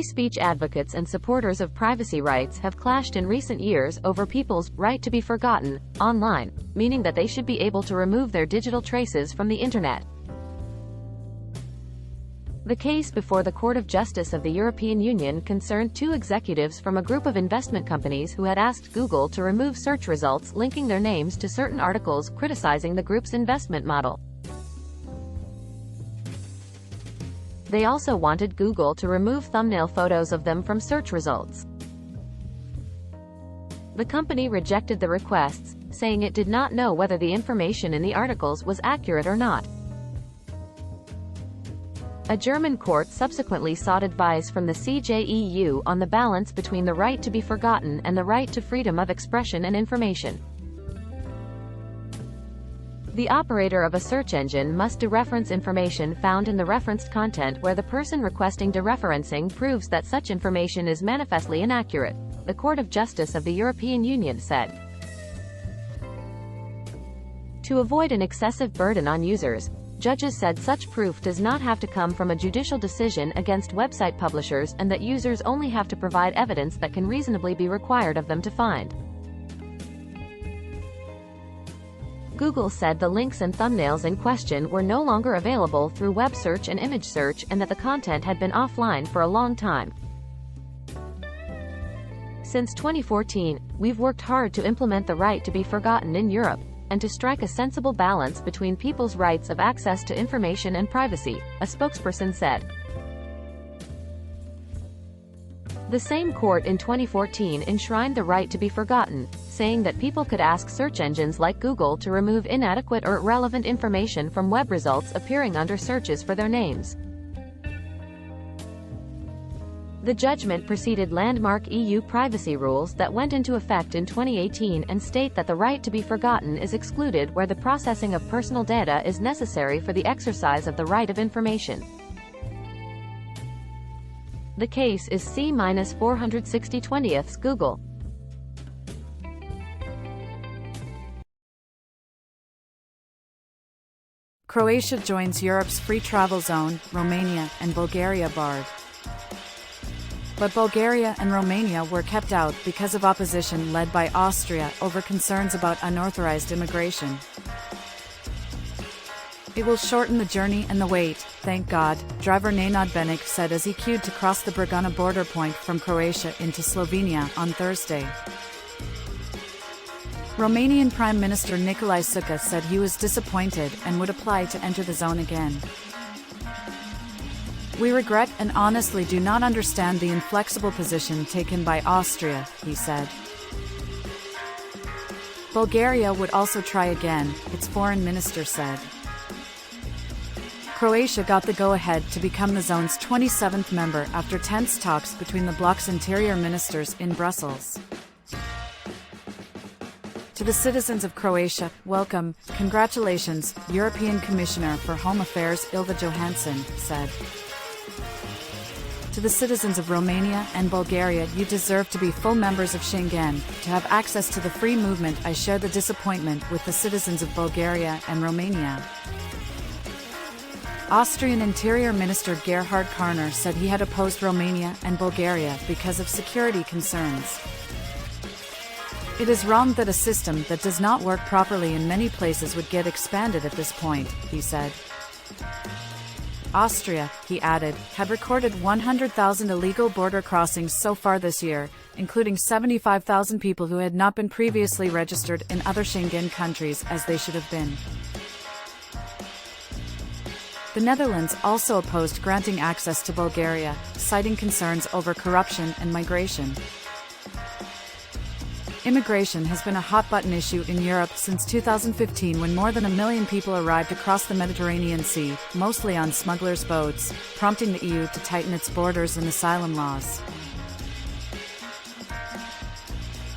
Free speech advocates and supporters of privacy rights have clashed in recent years over people's right to be forgotten online, meaning that they should be able to remove their digital traces from the internet. The case before the Court of Justice of the European Union concerned two executives from a group of investment companies who had asked Google to remove search results linking their names to certain articles criticizing the group's investment model. They also wanted Google to remove thumbnail photos of them from search results. The company rejected the requests, saying it did not know whether the information in the articles was accurate or not. A German court subsequently sought advice from the CJEU on the balance between the right to be forgotten and the right to freedom of expression and information. The operator of a search engine must dereference information found in the referenced content where the person requesting dereferencing proves that such information is manifestly inaccurate, the Court of Justice of the European Union said. To avoid an excessive burden on users, judges said such proof does not have to come from a judicial decision against website publishers and that users only have to provide evidence that can reasonably be required of them to find. Google said the links and thumbnails in question were no longer available through web search and image search and that the content had been offline for a long time. Since 2014, we've worked hard to implement the right to be forgotten in Europe, and to strike a sensible balance between people's rights of access to information and privacy, a spokesperson said. The same court in 2014 enshrined the right to be forgotten, saying that people could ask search engines like Google to remove inadequate or irrelevant information from web results appearing under searches for their names. The judgment preceded landmark EU privacy rules that went into effect in 2018 and state that the right to be forgotten is excluded where the processing of personal data is necessary for the exercise of the right of information. The case is C-460/20th Google. Croatia joins Europe's free travel zone, Romania and Bulgaria barred. But Bulgaria and Romania were kept out because of opposition led by Austria over concerns about unauthorized immigration. It will shorten the journey and the wait, thank God, driver Nenad Benic said as he queued to cross the Brgana border point from Croatia into Slovenia on Thursday. Romanian Prime Minister Nicolae Suca said he was disappointed and would apply to enter the zone again. We regret and honestly do not understand the inflexible position taken by Austria, he said. Bulgaria would also try again, its foreign minister said. Croatia got the go-ahead to become the zone's 27th member after tense talks between the bloc's interior ministers in Brussels. To the citizens of Croatia, welcome, congratulations, European Commissioner for Home Affairs Ilva Johansson said. To the citizens of Romania and Bulgaria, you deserve to be full members of Schengen, to have access to the free movement. I share the disappointment with the citizens of Bulgaria and Romania. Austrian Interior Minister Gerhard Karner said he had opposed Romania and Bulgaria because of security concerns. It is wrong that a system that does not work properly in many places would get expanded at this point, he said. Austria, he added, had recorded 100,000 illegal border crossings so far this year, including 75,000 people who had not been previously registered in other Schengen countries as they should have been. The Netherlands also opposed granting access to Bulgaria, citing concerns over corruption and migration. Immigration has been a hot-button issue in Europe since 2015 when more than 1 million people arrived across the Mediterranean Sea, mostly on smugglers' boats, prompting the EU to tighten its borders and asylum laws.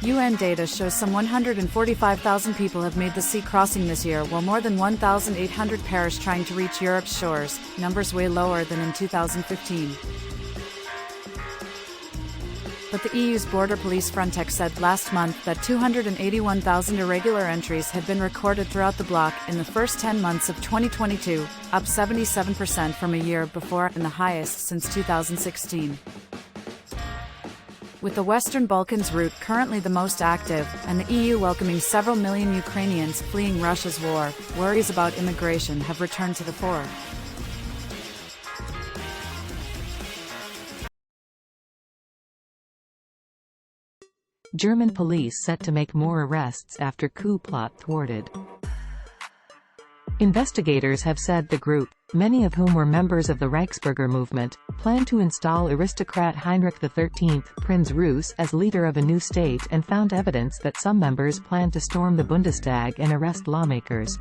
UN data shows some 145,000 people have made the sea crossing this year, while more than 1,800 perish trying to reach Europe's shores, numbers way lower than in 2015. But the EU's border police Frontex said last month that 281,000 irregular entries had been recorded throughout the bloc in the first 10 months of 2022, up 77% from a year before and the highest since 2016. With the Western Balkans route currently the most active, and the EU welcoming several million Ukrainians fleeing Russia's war, worries about immigration have returned to the fore. German police set to make more arrests after coup plot thwarted. Investigators have said the group, many of whom were members of the Reichsbürger movement, planned to install aristocrat Heinrich XIII, Prinz Rus, as leader of a new state and found evidence that some members planned to storm the Bundestag and arrest lawmakers.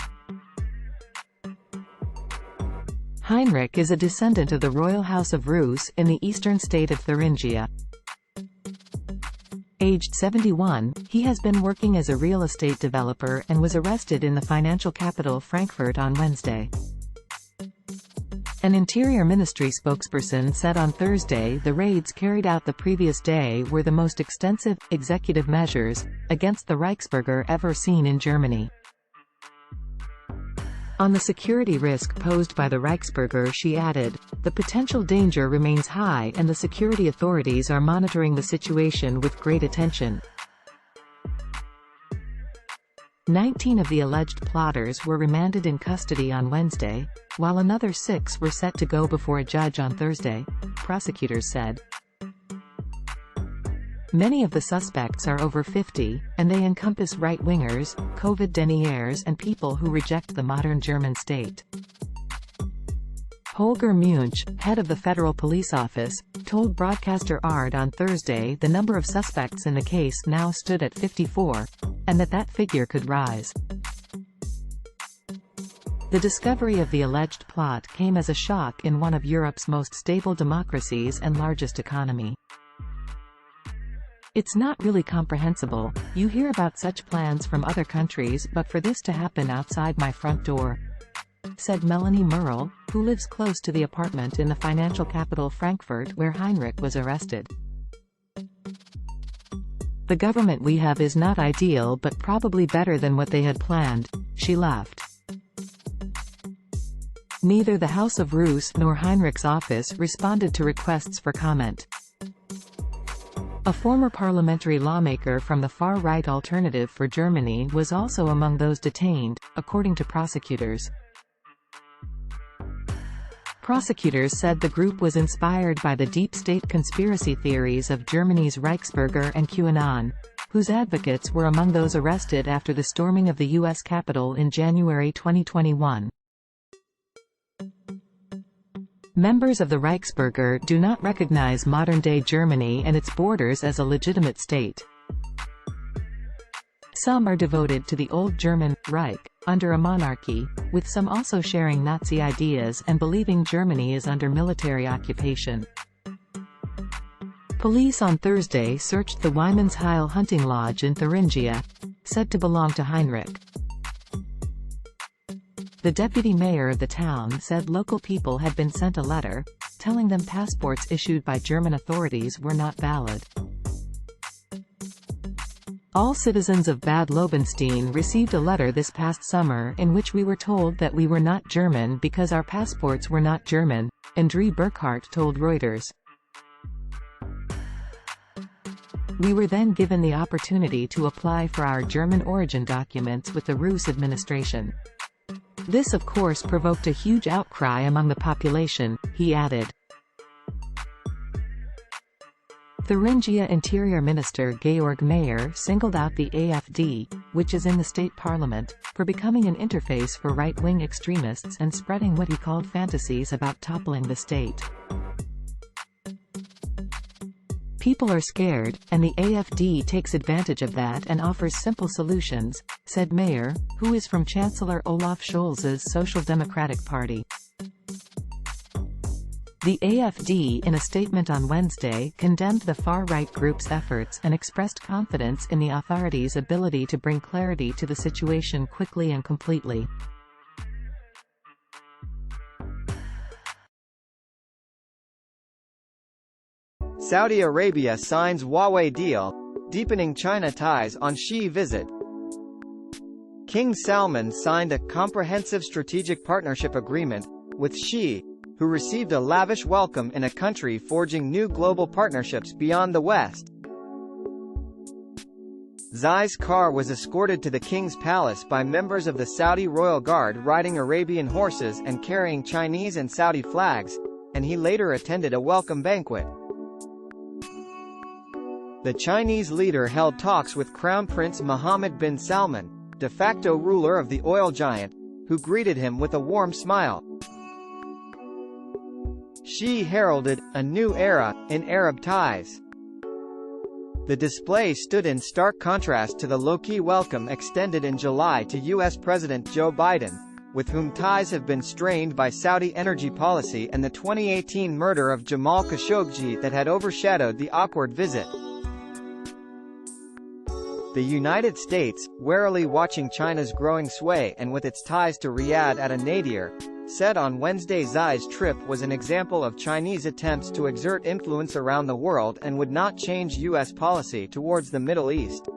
Heinrich is a descendant of the royal house of Rus in the eastern state of Thuringia. Aged 71, he has been working as a real estate developer and was arrested in the financial capital Frankfurt on Wednesday. An Interior Ministry spokesperson said on Thursday the raids carried out the previous day were the most extensive, executive measures, against the Reichsbürger ever seen in Germany. On the security risk posed by the Reichsbürger, she added, "The potential danger remains high and the security authorities are monitoring the situation with great attention." 19 of the alleged plotters were remanded in custody on Wednesday, while another 6 were set to go before a judge on Thursday, prosecutors said. Many of the suspects are over 50, and they encompass right-wingers, Covid deniers and people who reject the modern German state. Holger Munch, head of the Federal Police Office, told broadcaster ARD on Thursday the number of suspects in the case now stood at 54, and that figure could rise. The discovery of the alleged plot came as a shock in one of Europe's most stable democracies and largest economy. "It's not really comprehensible. You hear about such plans from other countries, but for this to happen outside my front door," said Melanie Merle, who lives close to the apartment in the financial capital Frankfurt where Heinrich was arrested. "The government we have is not ideal but probably better than what they had planned," she laughed. Neither the House of Rus nor Heinrich's office responded to requests for comment. A former parliamentary lawmaker from the far-right Alternative for Germany was also among those detained, according to prosecutors. Prosecutors said the group was inspired by the deep state conspiracy theories of Germany's Reichsbürger and QAnon, whose advocates were among those arrested after the storming of the U.S. Capitol in January 2021. Members of the Reichsbürger do not recognize modern-day Germany and its borders as a legitimate state. Some are devoted to the old German Reich, under a monarchy, with some also sharing Nazi ideas and believing Germany is under military occupation. Police on Thursday searched the Wymansheil hunting lodge in Thuringia, said to belong to Heinrich. The deputy mayor of the town said local people had been sent a letter, telling them passports issued by German authorities were not valid. All citizens of Bad Lobenstein received a letter this past summer in which we were told that we were not German because our passports were not German, Andre Burkhardt told Reuters. We were then given the opportunity to apply for our German origin documents with the Rus administration. This of course provoked a huge outcry among the population, he added. Thuringia Interior Minister Georg Mayer singled out the AfD, which is in the state parliament, for becoming an interface for right-wing extremists and spreading what he called fantasies about toppling the state. People are scared, and the AfD takes advantage of that and offers simple solutions, said Mayer, who is from Chancellor Olaf Scholz's Social Democratic Party. The AfD in a statement on Wednesday condemned the far-right group's efforts and expressed confidence in the authorities' ability to bring clarity to the situation quickly and completely. Saudi Arabia signs Huawei deal, deepening China ties on Xi visit. King Salman signed a comprehensive strategic partnership agreement with Xi, who received a lavish welcome in a country forging new global partnerships beyond the West. Xi's car was escorted to the king's palace by members of the Saudi royal guard riding Arabian horses and carrying Chinese and Saudi flags, and he later attended a welcome banquet. The Chinese leader held talks with Crown Prince Mohammed bin Salman, de facto ruler of the oil giant, who greeted him with a warm smile. Xi heralded a new era in Arab ties. The display stood in stark contrast to the low-key welcome extended in July to U.S. President Joe Biden, with whom ties have been strained by Saudi energy policy and the 2018 murder of Jamal Khashoggi that had overshadowed the awkward visit. The United States, warily watching China's growing sway and with its ties to Riyadh at a nadir, said on Wednesday Xi's trip was an example of Chinese attempts to exert influence around the world and would not change U.S. policy towards the Middle East.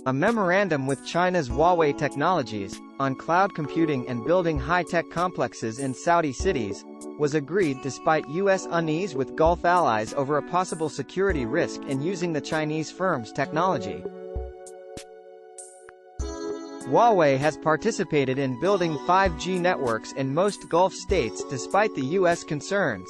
A memorandum with China's Huawei Technologies, on cloud computing and building high-tech complexes in Saudi cities, was agreed despite U.S. unease with Gulf allies over a possible security risk in using the Chinese firm's technology. Huawei has participated in building 5G networks in most Gulf states despite the U.S. concerns.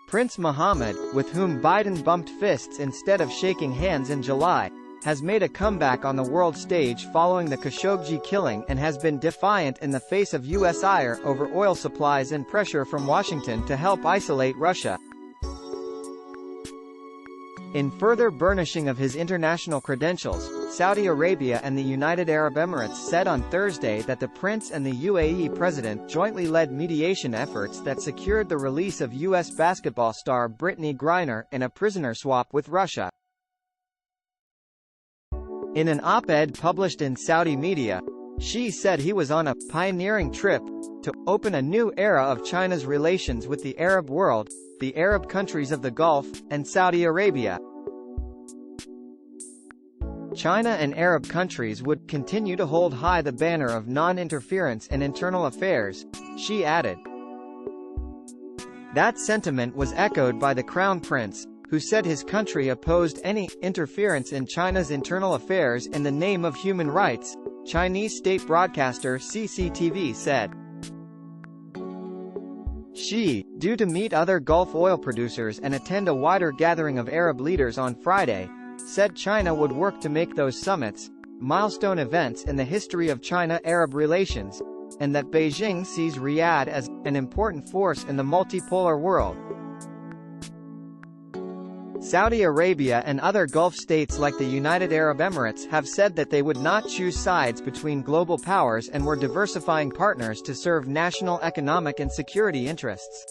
Prince Mohammed, with whom Biden bumped fists instead of shaking hands in July, has made a comeback on the world stage following the Khashoggi killing and has been defiant in the face of U.S. ire over oil supplies and pressure from Washington to help isolate Russia. In further burnishing of his international credentials, Saudi Arabia and the United Arab Emirates said on Thursday that the prince and the UAE president jointly led mediation efforts that secured the release of U.S. basketball star Brittany Griner in a prisoner swap with Russia. In an op-ed published in Saudi media, Xi said he was on a pioneering trip to open a new era of China's relations with the Arab world, the Arab countries of the Gulf, and Saudi Arabia. China and Arab countries would continue to hold high the banner of non-interference in internal affairs, Xi added. That sentiment was echoed by the Crown Prince, who said his country opposed any interference in China's internal affairs in the name of human rights, Chinese state broadcaster CCTV said. Xi, due to meet other Gulf oil producers and attend a wider gathering of Arab leaders on Friday, said China would work to make those summits milestone events in the history of China-Arab relations, and that Beijing sees Riyadh as an important force in the multipolar world. Saudi Arabia and other Gulf states like the United Arab Emirates have said that they would not choose sides between global powers and were diversifying partners to serve national economic and security interests.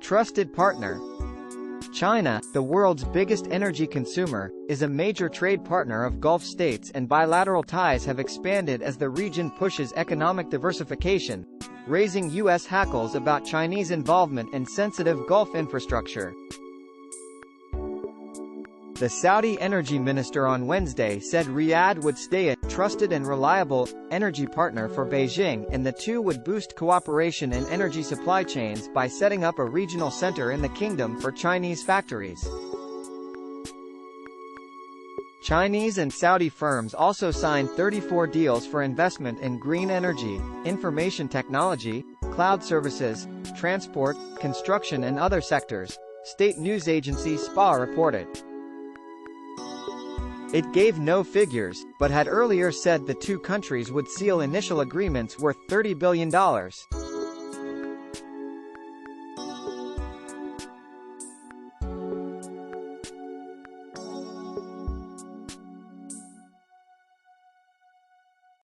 Trusted partner. China, the world's biggest energy consumer, is a major trade partner of Gulf states, and bilateral ties have expanded as the region pushes economic diversification, raising U.S. hackles about Chinese involvement in sensitive Gulf infrastructure. The Saudi energy minister on Wednesday said Riyadh would stay a trusted and reliable energy partner for Beijing, and the two would boost cooperation in energy supply chains by setting up a regional center in the kingdom for Chinese factories. Chinese and Saudi firms also signed 34 deals for investment in green energy, information technology, cloud services, transport, construction and other sectors, state news agency SPA reported. It gave no figures, but had earlier said the two countries would seal initial agreements worth $30 billion.